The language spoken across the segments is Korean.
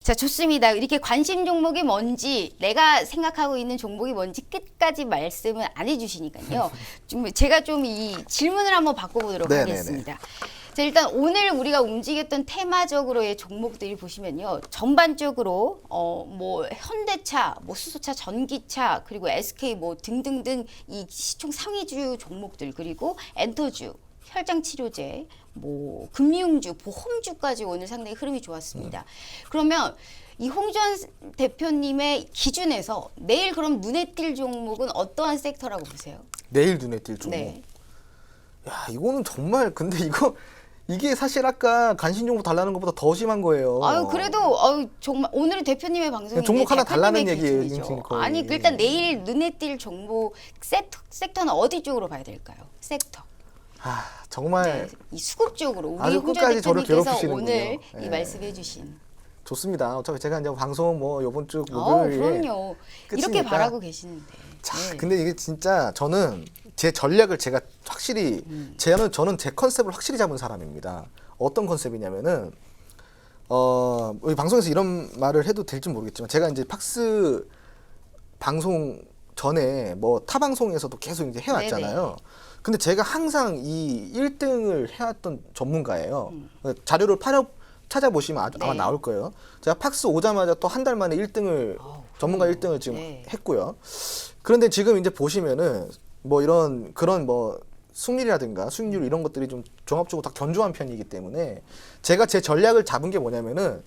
자, 좋습니다. 이렇게 관심 종목이 뭔지, 내가 생각하고 있는 종목이 뭔지 끝까지 말씀을 안 해주시니까요. 제가 좀 이 질문을 한번 바꿔보도록 네네네. 하겠습니다. 자, 일단 오늘 우리가 움직였던 테마적으로의 종목들이 보시면요. 전반적으로 뭐 현대차, 뭐 수소차, 전기차, 그리고 SK 뭐 등등등 이 시총 상위주 종목들, 그리고 엔터주, 혈장 치료제, 뭐 금융주, 보험주까지 오늘 상당히 흐름이 좋았습니다. 그러면 이 홍주환 대표님의 기준에서 내일 그럼 눈에 띌 종목은 어떠한 섹터라고 보세요? 내일 눈에 띌 종목. 네. 야, 이거는 정말 근데 이게 사실 아까 관심 종목 달라는 것보다 더 심한 거예요. 아유, 그래도 정말 오늘 대표님의 방송인데 종목 하나 대표님의 달라는 얘기예요, 기준이죠. 지금 거의. 아니, 일단 내일 눈에 띌 종목 섹터는 어디 쪽으로 봐야 될까요? 섹터. 아, 정말 이 수급 쪽으로 우리 아주 홍주환 끝까지 저를 대표님께서 괴롭히시는군요. 오늘 이 예. 말씀해 주신. 좋습니다. 어차피 제가 이제 방송 뭐 요번 주 목요일에 그럼요. 이렇게 끝이니까. 바라고 계시는데. 자, 네. 근데 이게 진짜 저는 제 전략을 제가 확실히 저는 제 컨셉을 확실히 잡은 사람입니다. 어떤 컨셉이냐면은 우리 방송에서 이런 말을 해도 될지 모르겠지만 제가 이제 팍스 방송 전에 뭐 타 방송에서도 계속 이제 해왔잖아요. 네네. 근데 제가 항상 이 1등을 해왔던 전문가예요. 자료를 찾아보시면 아마 네. 나올 거예요. 제가 팍스 오자마자 또 한 달 만에 1등을 전문가 1등을 지금 네. 했고요. 그런데 지금 이제 보시면은 뭐 그런 뭐 승률이라든가 수익률 이런 것들이 좀 종합적으로 다 견조한 편이기 때문에 제가 제 전략을 잡은 게 뭐냐면은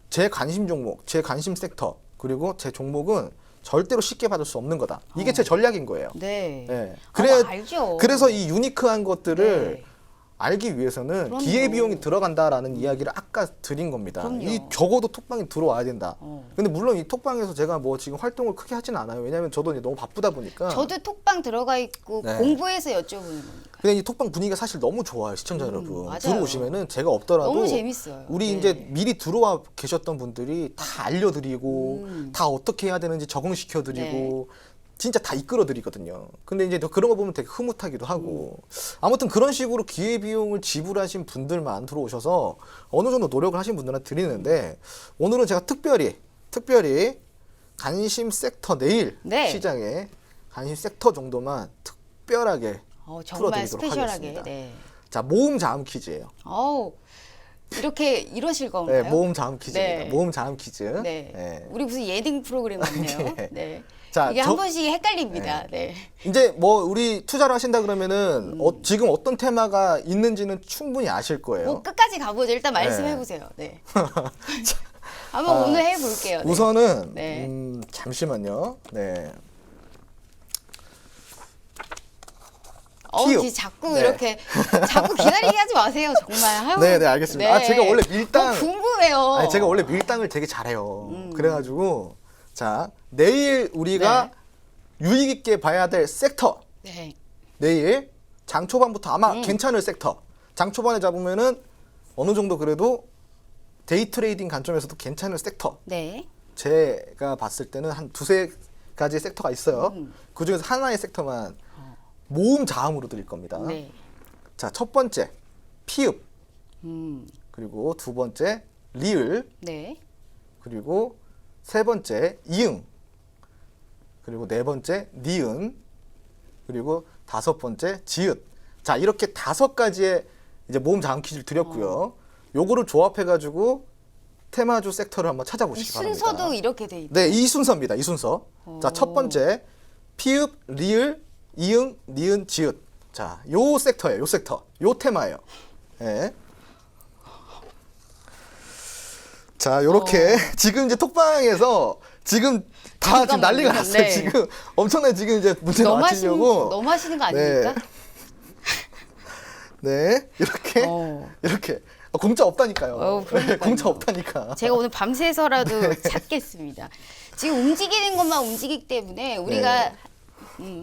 제 관심 종목, 제 관심 섹터 그리고 제 종목은 절대로 쉽게 받을 수 없는 거다. 이게 제 전략인 거예요. 네. 예. 알죠. 그래서 이 유니크한 것들을 네. 알기 위해서는 그럼요. 기회비용이 들어간다라는 이야기를 아까 드린 겁니다. 그럼요. 이 적어도 톡방이 들어와야 된다. 어. 근데 물론 이 톡방에서 제가 뭐 지금 활동을 크게 하진 않아요. 왜냐하면 저도 이제 너무 바쁘다 보니까. 저도 톡방 들어가 있고 네. 공부해서 여쭤보는 겁니다. 그냥 이 톡방 분위기가 사실 너무 좋아요. 시청자 여러분. 맞아요. 들어오시면은 제가 없더라도 너무 재밌어요. 우리 네. 이제 미리 들어와 계셨던 분들이 다 알려드리고 다 어떻게 해야 되는지 적응시켜드리고 네. 진짜 다 이끌어드리거든요. 근데 이제 또 그런 거 보면 되게 흐뭇하기도 하고 아무튼 그런 식으로 기회비용을 지불하신 분들만 들어오셔서 어느 정도 노력을 하신 분들한테 드리는데 오늘은 제가 특별히 관심 섹터 내일 네. 시장에 관심 섹터 정도만 특별하게 정말 풀어드리도록 스페셜하게. 하겠습니다. 네. 자, 모음 자음 퀴즈예요. 이렇게 이러실 건가요? 네, 모음 자음 퀴즈입니다. 네. 모음 자음 퀴즈. 네. 네. 우리 무슨 예능 프로그램 같네요. 네. 네. 자, 이게 한 번씩 헷갈립니다. 네. 이제 뭐 우리 투자를 하신다 그러면은 지금 어떤 테마가 있는지는 충분히 아실 거예요. 뭐 끝까지 가보죠. 일단 말씀해 보세요. 네. 한번 오늘 해볼게요. 네. 우선은 네. 잠시만요. 네. 진짜 자꾸 네. 이렇게 자꾸 기다리게 하지 마세요. 정말. 아유, 네, 알겠습니다. 아, 제가 원래 밀당 궁금해요. 아니, 제가 원래 밀당을 되게 잘해요. 그래가지고 자, 내일 우리가 유익 있게 봐야 될 섹터. 네. 내일 장 초반부터 아마 괜찮을 섹터. 장 초반에 잡으면은 어느 정도 그래도 데이 트레이딩 관점에서도 괜찮을 섹터. 네. 제가 봤을 때는 한 두세 가지 섹터가 있어요. 그 중에서 하나의 섹터만 모음 자음으로 드릴 겁니다. 네. 자, 첫 번째 피읍, 음. 그리고 두 번째 리을, 네. 그리고 세 번째 이응, 그리고 네 번째 니은, 그리고 다섯 번째 지읒. 자, 이렇게 다섯 가지의 이제 모음 자음 퀴즈를 드렸고요. 요거를 조합해 가지고 테마주 섹터를 한번 이 찾아보시기 바랍니다. 순서도 이렇게 돼 있다. 네, 이 순서입니다. 이 순서. 자, 첫 번째 피읍, 리을, 이응, 니은, 지읒. 자, 요 섹터예요. 요 섹터. 요 테마예요. 예. 자, 요렇게 지금 이제 톡방에서 지금 다 지금 난리가 잠깐만요. 났어요. 네. 지금 엄청나게 지금 이제 문제 나와주려고. 너무 하시는 거 아닙니까? 네, 이렇게 이렇게 공짜 없다니까요. 그러니까요. 공짜 없다니까. 제가 오늘 밤새서라도 찾겠습니다. 지금 움직이는 것만 움직이기 때문에 우리가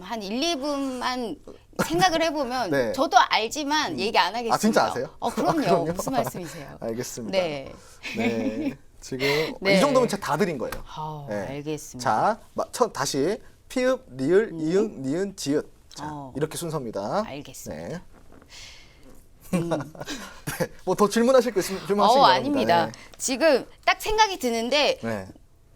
한 1, 2분만 생각을 해보면 네. 저도 알지만 얘기 안 하겠습니다. 아, 진짜 아세요? 그럼요. 그럼요? 무슨 말씀이세요? 알겠습니다. 네. 네. 지금 네. 이 정도면 제가 다 드린 거예요. 알겠습니다. 자, 다시 피읍, 리을, 이응, 니은, 지읒. 자, 이렇게 순서입니다. 알겠습니다. 네. 네, 뭐 더 질문하실 거 있으면 질문하시기 바랍니다. 아닙니다. 지금 딱 생각이 드는데 네.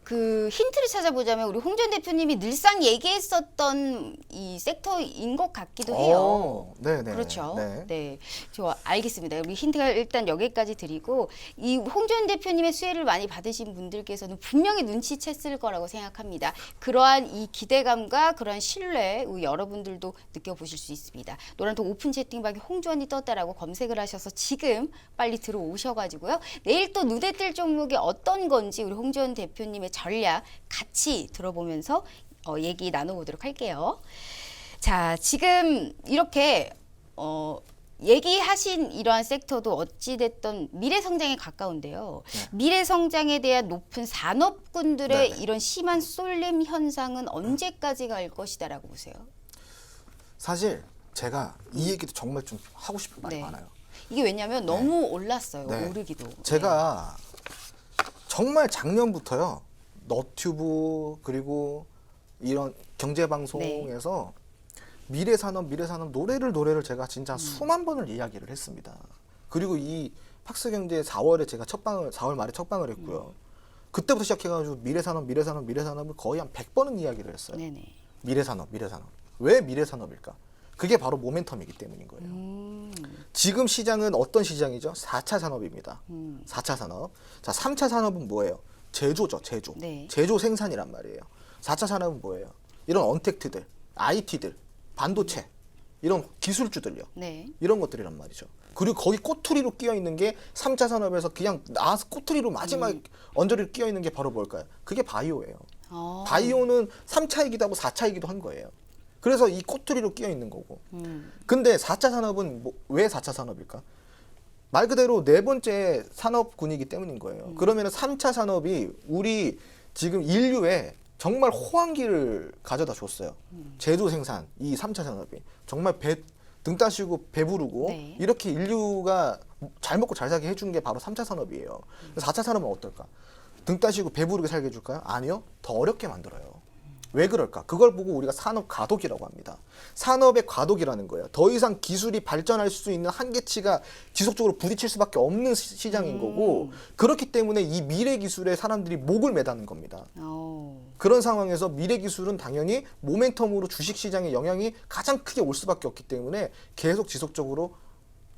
그 힌트를 찾아보자면 우리 홍 전 대표님이 늘상 얘기했었던 이 섹터인 것 같기도 해요. 네네. 그렇죠. 네. 네. 저 알겠습니다. 우리 힌트가 일단 여기까지 드리고 이 홍 전 대표님의 수혜를 많이 받으신 분들께서는 분명히 눈치챘을 거라고 생각합니다. 그러한 이 기대감과 그러한 신뢰 우리 여러분들도 느껴보실 수 있습니다. 노란톡 오픈 채팅방에 홍주원이 떴다라고 검색을 하셔서 지금 빨리 들어오셔가지고요. 내일 또 눈에 띌 종목이 어떤 건지 우리 홍 전 대표님의 전략 같이 들어보면서 얘기 나눠보도록 할게요. 자, 지금 이렇게 얘기하신 이러한 섹터도 어찌됐든 미래 성장에 가까운데요. 미래 성장에 대한 높은 산업군들의 네네. 이런 심한 쏠림 현상은 언제까지 갈 것이다라고 보세요? 사실 제가 이 얘기도 정말 좀 하고 싶은 말이 네. 많아요. 이게 왜냐하면 너무 올랐어요. 네. 오르기도. 제가 정말 작년부터요. 너튜브 그리고 이런 경제 방송에서 미래산업 노래를 제가 진짜 수만 번을 이야기를 했습니다. 그리고 이 팍스경제 4월에 제가 4월 말에 첫 방을 했고요. 그때부터 시작해가지고 미래산업을 거의 한 100번은 이야기를 했어요. 네네. 미래산업. 왜 미래산업일까? 그게 바로 모멘텀이기 때문인 거예요. 지금 시장은 어떤 시장이죠? 4차 산업입니다. 4차 산업. 자, 3차 산업은 뭐예요? 제조죠, 제조. 네. 제조 생산이란 말이에요. 4차 산업은 뭐예요? 이런 언택트들, IT들, 반도체, 이런 기술주들요. 네. 이런 것들이란 말이죠. 그리고 거기 꼬투리로 끼어 있는 게 3차 산업에서 그냥 나와서 꼬투리로 마지막 언저리로 끼어 있는 게 바로 뭘까요? 그게 바이오예요. 바이오는 3차이기도 하고 4차이기도 한 거예요. 그래서 이 꼬투리로 끼어 있는 거고. 근데 4차 산업은 왜 4차 산업일까? 말 그대로 네 번째 산업군이기 때문인 거예요. 그러면 3차 산업이 우리 지금 인류에 정말 호황기를 가져다 줬어요. 제조 생산, 이 3차 산업이. 정말 등 따시고 배부르고 네. 이렇게 인류가 잘 먹고 잘 살게 해준 게 바로 3차 산업이에요. 4차 산업은 어떨까? 등 따시고 배부르게 살게 해줄까요? 아니요. 더 어렵게 만들어요. 왜 그럴까? 그걸 보고 우리가 산업 과도기라고 합니다. 산업의 과도기라는 거예요. 더 이상 기술이 발전할 수 있는 한계치가 지속적으로 부딪힐 수밖에 없는 시장인 거고, 그렇기 때문에 이 미래 기술에 사람들이 목을 매다는 겁니다. 그런 상황에서 미래 기술은 당연히 모멘텀으로 주식 시장의 영향이 가장 크게 올 수밖에 없기 때문에 계속 지속적으로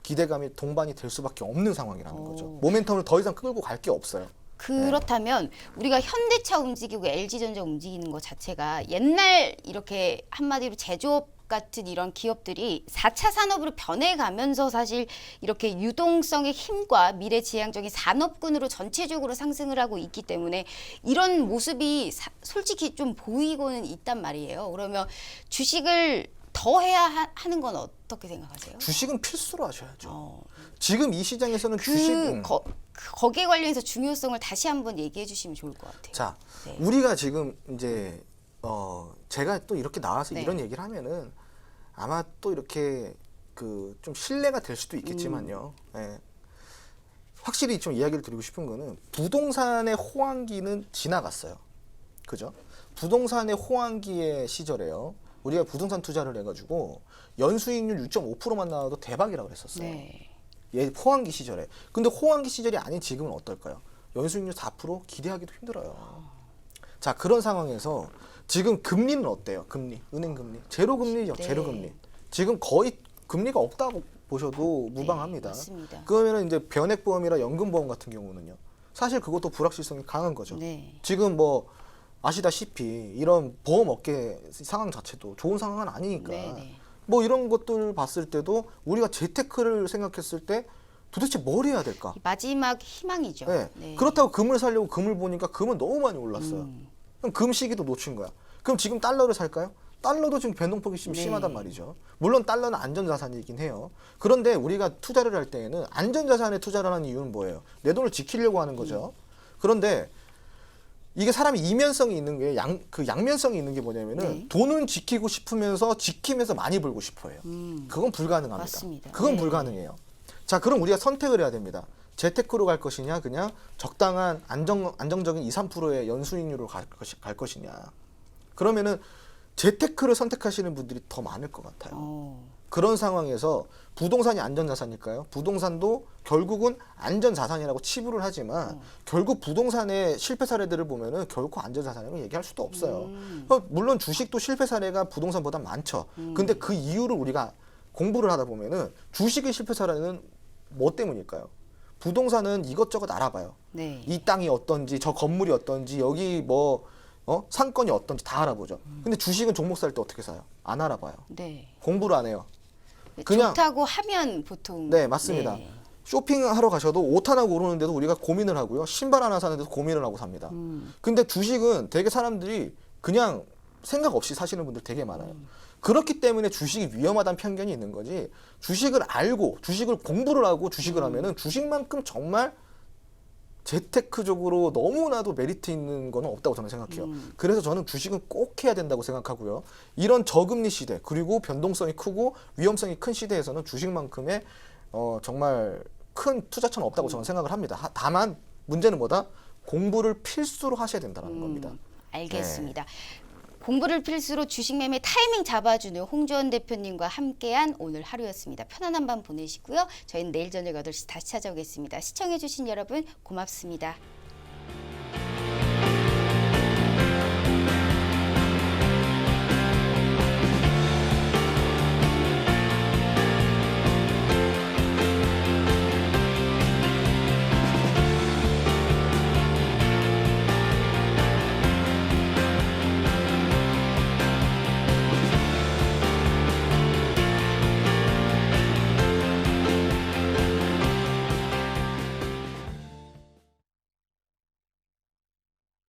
기대감이 동반이 될 수밖에 없는 상황이라는 거죠. 모멘텀을 더 이상 끌고 갈 게 없어요. 그렇다면 우리가 현대차 움직이고 LG전자 움직이는 것 자체가 옛날 이렇게 한마디로 제조업 같은 이런 기업들이 4차 산업으로 변해가면서 사실 이렇게 유동성의 힘과 미래지향적인 산업군으로 전체적으로 상승을 하고 있기 때문에 이런 모습이 솔직히 좀 보이고는 있단 말이에요. 그러면 주식을 더 해야 하는 건 어떻게 생각하세요? 주식은 필수로 하셔야죠. 지금 이 시장에서는 거기에 관련해서 중요성을 다시 한번 얘기해 주시면 좋을 것 같아요. 자, 네. 우리가 지금 이제 제가 또 이렇게 나와서 네. 이런 얘기를 하면은 아마 또 이렇게 그 좀 신뢰가 될 수도 있겠지만요. 예. 확실히 좀 이야기를 드리고 싶은 거는 부동산의 호황기는 지나갔어요. 그죠? 부동산의 호황기의 시절에요. 우리가 부동산 투자를 해가지고 연수익률 6.5%만 나와도 대박이라고 그랬었어요. 네. 예, 호황기 시절에. 근데 호황기 시절이 아닌 지금은 어떨까요? 연수익률 4% 기대하기도 힘들어요. 자, 그런 상황에서 지금 금리는 어때요? 금리, 은행 금리, 제로 금리죠, 네. 제로 금리. 지금 거의 금리가 없다고 보셔도 무방합니다. 맞습니다. 그러면 이제 변액보험이나 연금보험 같은 경우는요. 사실 그것도 불확실성이 강한 거죠. 네. 지금 뭐 아시다시피 이런 보험 업계 상황 자체도 좋은 상황은 아니니까. 네네. 뭐 이런 것들 봤을 때도 우리가 재테크를 생각했을 때 도대체 뭘 해야 될까? 마지막 희망이죠. 네. 네. 그렇다고 금을 사려고 금을 보니까 금은 너무 많이 올랐어요. 그럼 금 시기도 놓친 거야. 그럼 지금 달러를 살까요? 달러도 지금 변동폭이 좀 네. 심하단 말이죠. 물론 달러는 안전자산이긴 해요. 그런데 우리가 투자를 할 때에는 안전자산에 투자를 하는 이유는 뭐예요? 내 돈을 지키려고 하는 거죠. 그런데 이게 사람이 이면성이 있는 게 양면성이 있는 게 뭐냐면은 네. 돈은 지키고 싶으면서 지키면서 많이 벌고 싶어요. 그건 불가능합니다. 맞습니다. 그건 네. 불가능해요. 자, 그럼 우리가 선택을 해야 됩니다. 재테크로 갈 것이냐, 그냥 적당한 안정적인 2, 3%의 연수익률로 갈 것이냐. 그러면은 재테크를 선택하시는 분들이 더 많을 것 같아요. 그런 상황에서 부동산이 안전자산일까요? 부동산도 결국은 안전자산이라고 치부를 하지만 결국 부동산의 실패 사례들을 보면은 결코 안전자산이라고 얘기할 수도 없어요. 물론 주식도 실패 사례가 부동산보다 많죠. 근데 그 이유를 우리가 공부를 하다 보면은 주식의 실패 사례는 뭐 때문일까요? 부동산은 이것저것 알아봐요. 네. 이 땅이 어떤지, 저 건물이 어떤지, 여기 뭐 상권이 어떤지 다 알아보죠. 근데 주식은 종목 살 때 어떻게 사요? 안 알아봐요. 네. 공부를 안 해요. 그냥- 좋다고 하면 보통 네, 맞습니다. 네. 쇼핑하러 가셔도 옷 하나 고르는데도 우리가 고민을 하고요. 신발 하나 사는데도 고민을 하고 삽니다. 근데 주식은 되게 사람들이 그냥 생각 없이 사시는 분들 되게 많아요. 그렇기 때문에 주식이 위험하다는 편견이 있는 거지. 주식을 알고 주식을 공부를 하고 주식을 하면은 주식만큼 정말 재테크적으로 너무나도 메리트 있는 거는 없다고 저는 생각해요. 그래서 저는 주식은 꼭 해야 된다고 생각하고요. 이런 저금리 시대 그리고 변동성이 크고 위험성이 큰 시대에서는 주식만큼의 정말 큰 투자처는 없다고 저는 생각을 합니다. 다만 문제는 뭐다? 공부를 필수로 하셔야 된다는 겁니다. 알겠습니다. 공부를 필수로 주식 매매 타이밍 잡아주는 홍주원 대표님과 함께한 오늘 하루였습니다. 편안한 밤 보내시고요. 저희는 내일 저녁 8시 다시 찾아오겠습니다. 시청해주신 여러분 고맙습니다.